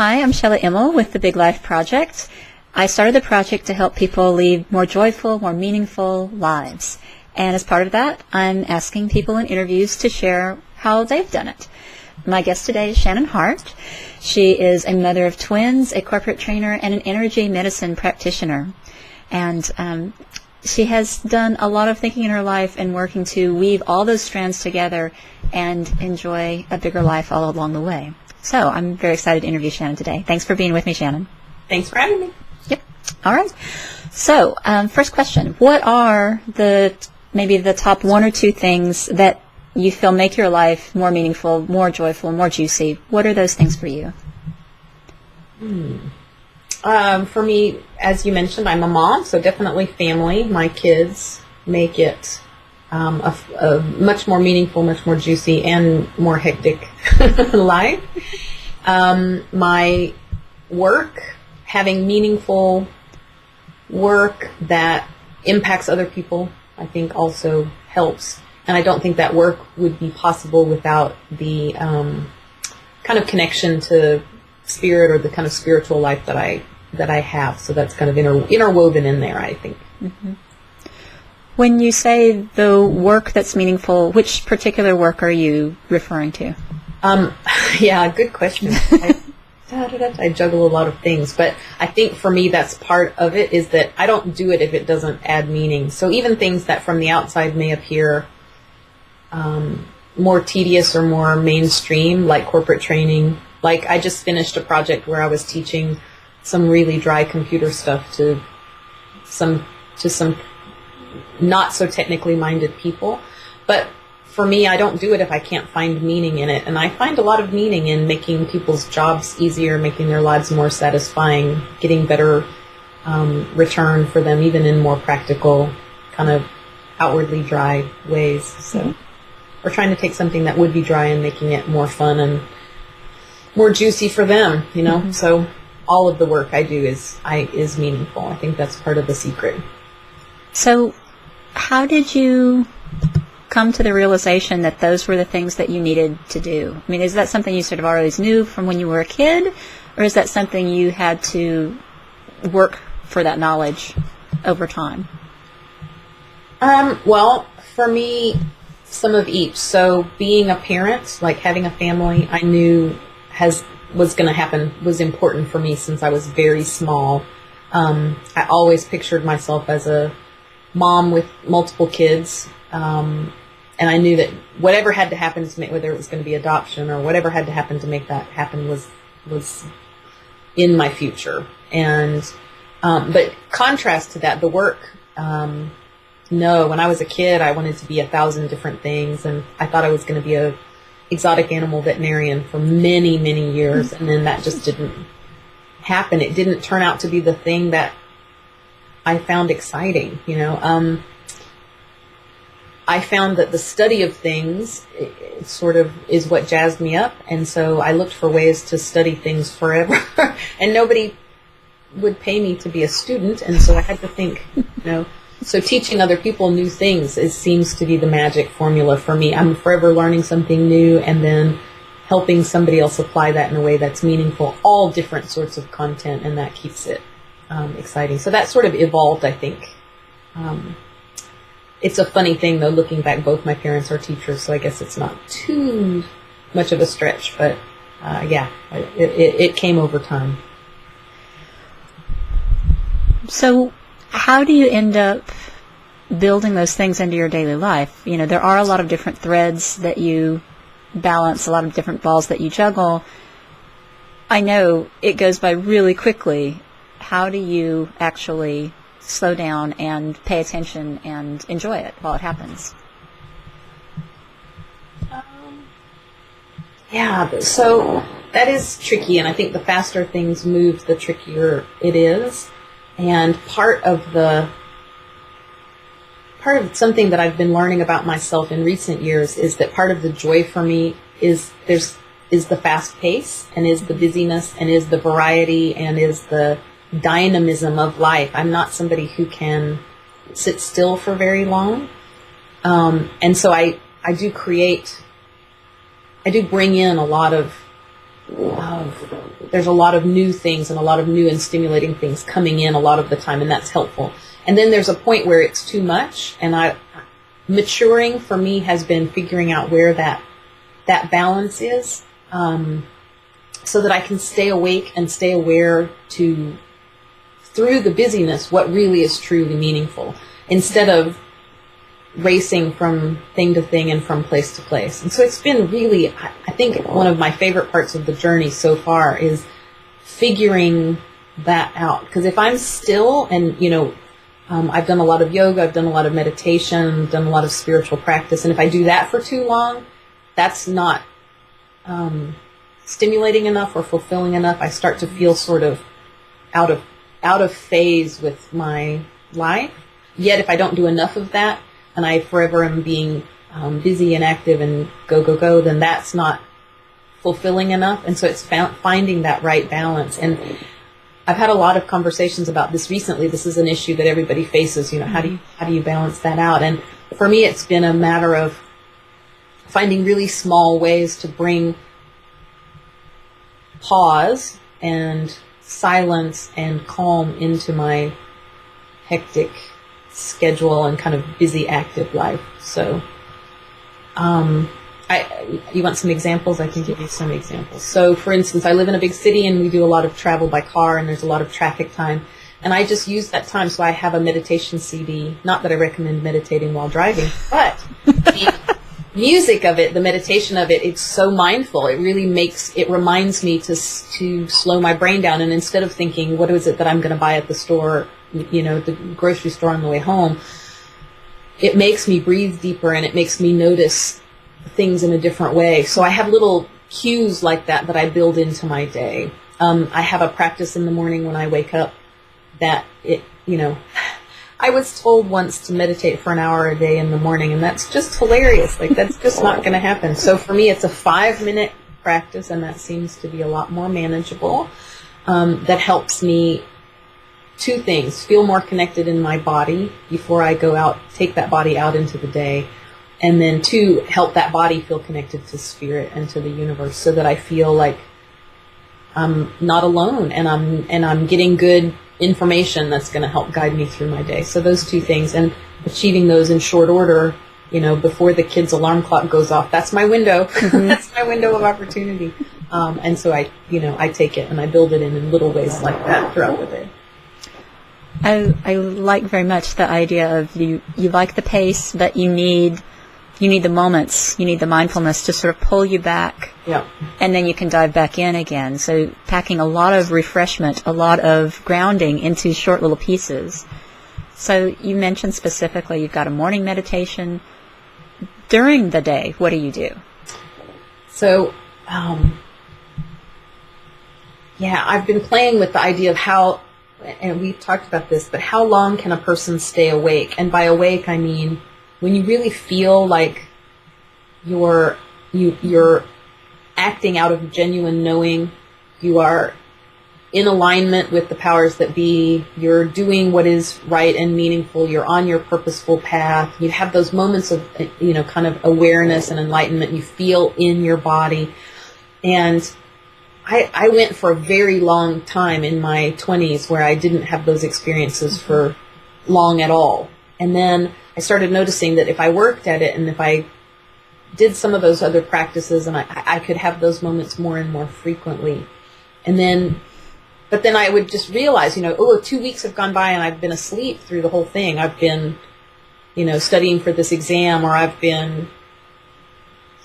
Hi, I'm Shella Immel with the Big Life Project. I started the project to help people lead more joyful, more meaningful lives. And as part of that, I'm asking people in interviews to share how they've done it. My guest today is Shannon Hart. She is a mother of twins, a corporate trainer, and an energy medicine practitioner. And she has done a lot of thinking in her life and working to weave all those strands together and enjoy a bigger life all along the way. So I'm very excited to interview Shannon today. Thanks for being with me, Shannon. Thanks for having me. Yep. All right. So first question, what are maybe the top one or two things that you feel make your life more meaningful, more joyful, more juicy? What are those things for you? For me, as you mentioned, I'm a mom, so definitely family. My kids make it a much more meaningful, much more juicy, and more hectic life. My work, having meaningful work that impacts other people, I think also helps. And I don't think that work would be possible without the kind of connection to spirit or the kind of spiritual life that I have. So that's kind of interwoven in there, I think. Mm-hmm. When you say the work that's meaningful, which particular work are you referring to? Yeah, good question. I juggle a lot of things, but I think for me that's part of it, is that I don't do it if it doesn't add meaning. So even things that from the outside may appear more tedious or more mainstream, like corporate training. Like I just finished a project where I was teaching some really dry computer stuff to some not so technically minded people. But for me, I don't do it if I can't find meaning in it. And I find a lot of meaning in making people's jobs easier, making their lives more satisfying, getting better return for them, even in more practical, kind of outwardly dry ways. So we're trying to take something that would be dry and making it more fun and more juicy for them, you know. Mm-hmm. So all of the work I do is meaningful. I think that's part of the secret. So how did you come to the realization that those were the things that you needed to do? I mean, is that something you sort of always knew from when you were a kid, or is that something you had to work for that knowledge over time? Well, for me, some of each. So being a parent, like having a family, I knew was going to happen, was important for me since I was very small. I always pictured myself as a mom with multiple kids, and I knew that whatever had to happen to make, whether it was going to be adoption or whatever had to happen to make that happen, was in my future. And but contrast to that, the work. No, when I was a kid, I wanted to be 1,000 different things, and I thought I was going to be a exotic animal veterinarian for many, many years, and then that just didn't happen. It didn't turn out to be the thing that I found exciting, you know. I found that the study of things it sort of is what jazzed me up, and so I looked for ways to study things forever, and nobody would pay me to be a student, and so I had to think, you know. So teaching other people new things seems to be the magic formula for me. I'm forever learning something new and then helping somebody else apply that in a way that's meaningful, all different sorts of content, and that keeps it exciting. So that sort of evolved, I think. It's a funny thing, though, looking back, both my parents are teachers, so I guess it's not too much of a stretch, but yeah, it came over time. So how do you end up building those things into your daily life? You know, there are a lot of different threads that you balance, a lot of different balls that you juggle. I know it goes by really quickly. How do you actually slow down and pay attention and enjoy it while it happens? Yeah, so that is tricky, and I think the faster things move, the trickier it is. And part of something that I've been learning about myself in recent years is that part of the joy for me is the fast pace, and is the busyness, and is the variety, and is the dynamism of life. I'm not somebody who can sit still for very long. And so I do bring in a lot of there's a lot of new things and a lot of new and stimulating things coming in a lot of the time, and that's helpful. And then there's a point where it's too much, and maturing for me has been figuring out where that balance is, so that I can stay awake and stay aware to, through the busyness, what really is truly meaningful, instead of racing from thing to thing and from place to place. And so it's been really, I think one of my favorite parts of the journey so far is figuring that out. Because if I'm still, and I've done a lot of yoga, I've done a lot of meditation, done a lot of spiritual practice, and if I do that for too long, that's not stimulating enough or fulfilling enough. I start to feel sort of out of phase with my life. Yet if I don't do enough of that, and I forever am being busy and active and go, then that's not fulfilling enough. And so it's finding that right balance. And I've had a lot of conversations about this recently. This is an issue that everybody faces. How do you balance that out? And for me, it's been a matter of finding really small ways to bring pause and silence and calm into my hectic schedule and kind of busy, active life. So, you want some examples? I can give you some examples. So, for instance, I live in a big city and we do a lot of travel by car, and there's a lot of traffic time. And I just use that time, so I have a meditation CD. Not that I recommend meditating while driving, but the music of it, the meditation of it, it's so mindful. It really reminds me to slow my brain down. And instead of thinking, what is it that I'm going to buy at the store, the grocery store on the way home, it makes me breathe deeper, and it makes me notice things in a different way. So I have little cues like that I build into my day. I have a practice in the morning when I wake up that I was told once to meditate for an hour a day in the morning, and that's just hilarious. Like, that's just not going to happen. So for me, it's a 5-minute practice, and that seems to be a lot more manageable. That helps me, 2 things: feel more connected in my body before I go out, take that body out into the day. And then 2, help that body feel connected to spirit and to the universe, so that I feel like I'm not alone, and I'm getting good information that's going to help guide me through my day. So those 2 things, and achieving those in short order, before the kids' alarm clock goes off, that's my window. Mm-hmm. That's my window of opportunity. And so I take it and I build it in little ways like that throughout the day. I like very much the idea of you like the pace, but you need the moments, you need the mindfulness to sort of pull you back. Yeah. And then you can dive back in again. So packing a lot of refreshment, a lot of grounding into short little pieces. So you mentioned specifically you've got a morning meditation. During the day, what do you do? So, I've been playing with the idea of how, and we've talked about this, but how long can a person stay awake? And by awake, I mean when you really feel like you're acting out of genuine knowing, you are in alignment with the powers that be, you're doing what is right and meaningful, you're on your purposeful path, you have those moments of, kind of awareness and enlightenment you feel in your body. And I went for a very long time in my 20s where I didn't have those experiences for long at all. And then I started noticing that if I worked at it and if I did some of those other practices, and I could have those moments more and more frequently. But then I would just realize, 2 weeks have gone by and I've been asleep through the whole thing. I've been, studying for this exam, or I've been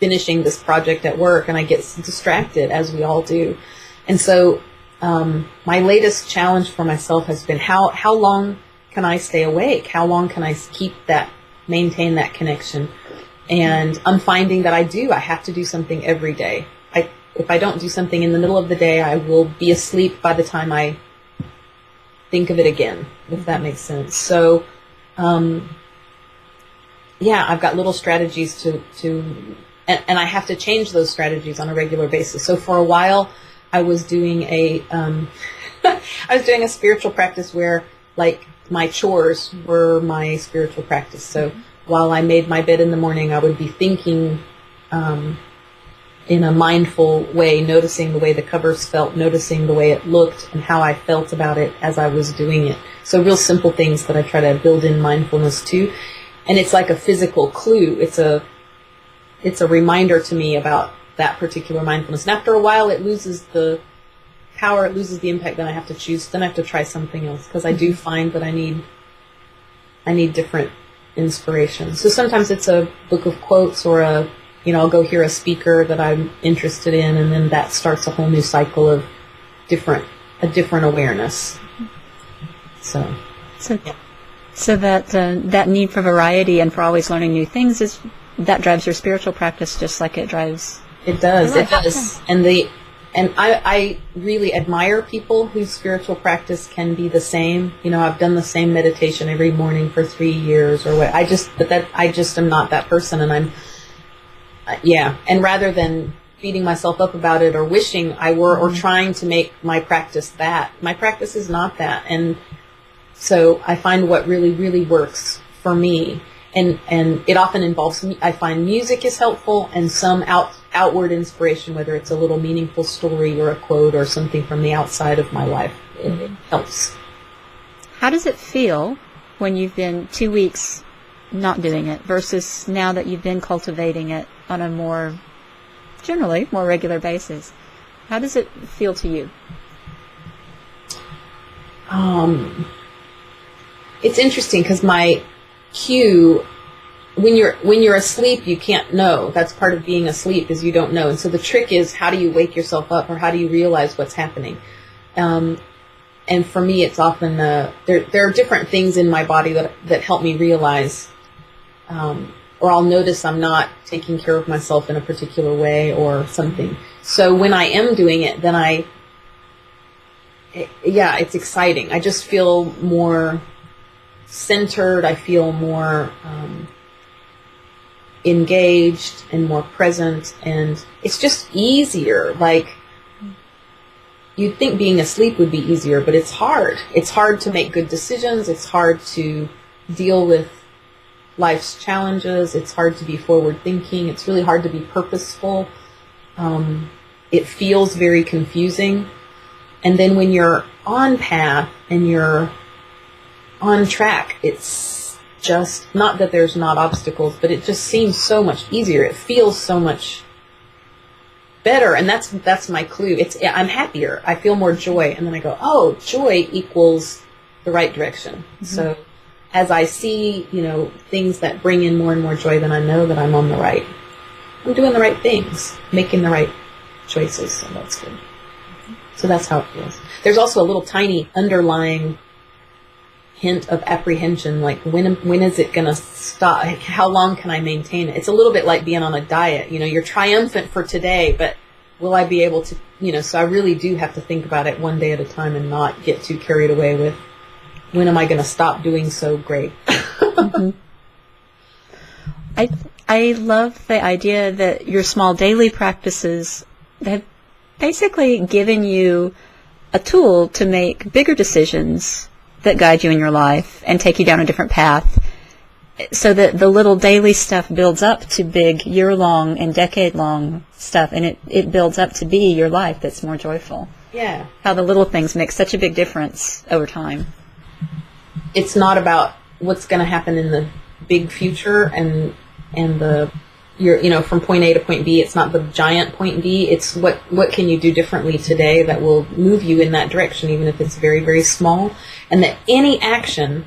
finishing this project at work, and I get distracted, as we all do. And so my latest challenge for myself has been how long can I stay awake? How long can I maintain that connection? And I'm finding that I have to do something every day. If I don't do something in the middle of the day, I will be asleep by the time I think of it again, if that makes sense. So, I've got little strategies and I have to change those strategies on a regular basis. So for a while, I was doing a spiritual practice where, like, my chores were my spiritual practice. So while I made my bed in the morning, I would be thinking in a mindful way, noticing the way the covers felt, noticing the way it looked, and how I felt about it as I was doing it. So real simple things that I try to build in mindfulness to. And it's like a physical clue. It's a reminder to me about that particular mindfulness. And after a while, it loses the power, it loses the impact, then I have to choose, then I have to try something else, because I do find that I need different inspiration. So sometimes it's a book of quotes, or I'll go hear a speaker that I'm interested in, and then that starts a whole new cycle of a different awareness. So that need for variety and for always learning new things that drives your spiritual practice, just like it drives. It does. It does. And I really admire people whose spiritual practice can be the same. I've done the same meditation every morning for 3 years or what. I just am not that person. And and rather than beating myself up about it or wishing I were, or trying to make my practice that, my practice is not that. And so I find what really, really works for me. And it often involves, I find music is helpful, and some outward inspiration, whether it's a little meaningful story or a quote or something from the outside of my life. It helps. How does it feel when you've been 2 weeks not doing it versus now that you've been cultivating it on a generally more regular basis? How does it feel to you? It's interesting, because my cue, when you're asleep, you can't know. That's part of being asleep, is you don't know. And so the trick is, how do you wake yourself up, or how do you realize what's happening? And for me, it's often there are different things in my body that help me realize, or I'll notice I'm not taking care of myself in a particular way or something. So when I am doing it, then it's exciting. I just feel more centered. I feel more engaged and more present, and it's just easier. Like, you'd think being asleep would be easier, but it's hard. It's hard to make good decisions. It's hard to deal with life's challenges. It's hard to be forward thinking. It's really hard to be purposeful. It feels very confusing. And then when you're on path and you're on track, it's just, not that there's not obstacles, but it just seems so much easier. It feels so much better, and that's my clue. I'm happier. I feel more joy, and then I go, oh, joy equals the right direction. Mm-hmm. So as I see, things that bring in more and more joy, then I know that I'm doing the right things, making the right choices, so that's good. So that's how it feels. There's also a little tiny underlying hint of apprehension, like when is it going to stop? How long can I maintain it? It's a little bit like being on a diet. You're triumphant for today, but will I be able to, so I really do have to think about it one day at a time and not get too carried away with, when am I going to stop doing so great? Mm-hmm. I love the idea that your small daily practices have basically given you a tool to make bigger decisions that guide you in your life and take you down a different path, so that the little daily stuff builds up to big year-long and decade-long stuff, and it builds up to be your life that's more joyful. Yeah. How the little things make such a big difference over time. It's not about what's going to happen in the big future and from point A to point B. It's not the giant point B. It's what can you do differently today that will move you in that direction, even if it's very, very small. And that any action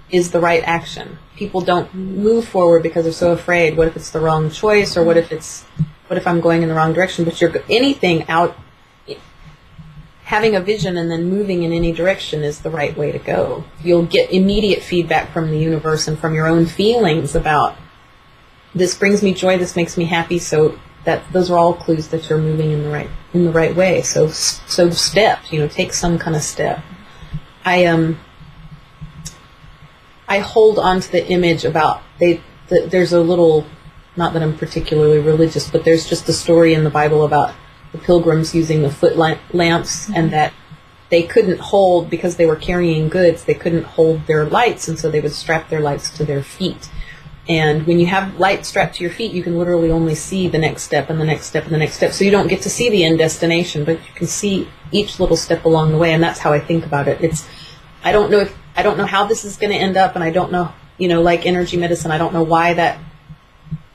is the right action. People don't move forward because they're so afraid. What if it's the wrong choice, or what if I'm going in the wrong direction? But having a vision and then moving in any direction is the right way to go. You'll get immediate feedback from the universe and from your own feelings about, this brings me joy, this makes me happy. So those are all clues that you're moving in the right way. So step, take some kind of step. I hold on to the image about there's a little, not that I'm particularly religious, but there's just a story in the Bible about the pilgrims using the foot lamps, and that they couldn't hold, because they were carrying goods, they couldn't hold their lights, and so they would strap their lights to their feet. And when you have light strapped to your feet, you can literally only see the next step and the next step and the next step. So you don't get to see the end destination, but you can see each little step along the way. And that's how I think about it. I don't know how this is going to end up, and I don't know, like energy medicine, I don't know why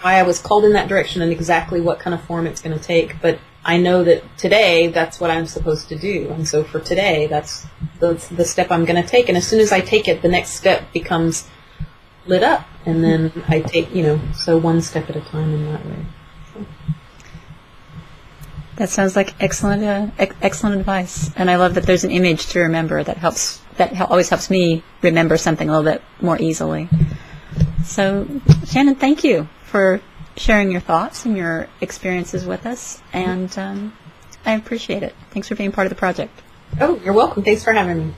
I was called in that direction and exactly what kind of form it's going to take. But I know that today, that's what I'm supposed to do. And so for today, that's the step I'm going to take. And as soon as I take it, the next step becomes lit up. And then I take, so one step at a time in that way. So. That sounds like excellent advice. And I love that there's an image to remember that always helps me remember something a little bit more easily. So, Shannon, thank you for sharing your thoughts and your experiences with us. And I appreciate it. Thanks for being part of the project. Oh, you're welcome. Thanks for having me.